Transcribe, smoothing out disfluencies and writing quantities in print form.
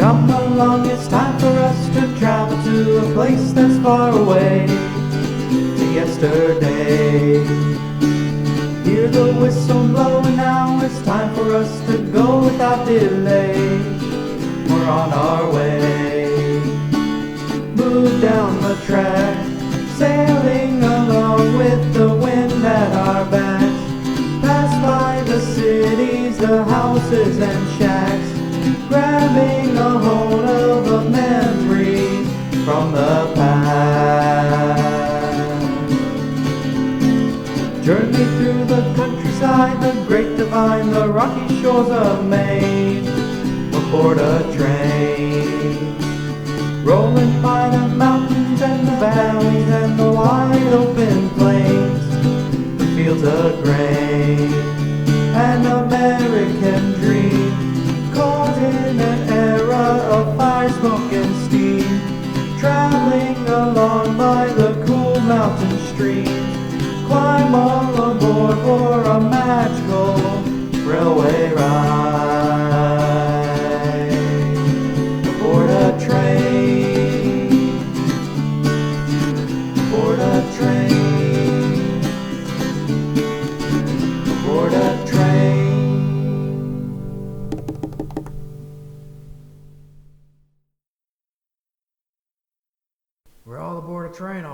Come along, it's time for us to travel to a place that's far away, to yesterday. Hear the whistle blowing now, it's time for us to go without delay. We're on our way. Move down the track, sailing along with the wind at our backs. Pass by the cities, the houses and shacks, grabbing a hold of a memory from the past. Journey through the countryside, the great divide, the rocky shores of Maine, aboard a train. Rolling by the mountains and the valleys and the wide open plains, the fields of grain, an American dream, caught in an era of fire, smoke and steam, traveling along by the cool mountain streams. Climb all aboard for a magical railway ride, aboard a train, aboard a train, aboard a train. We're all aboard a train,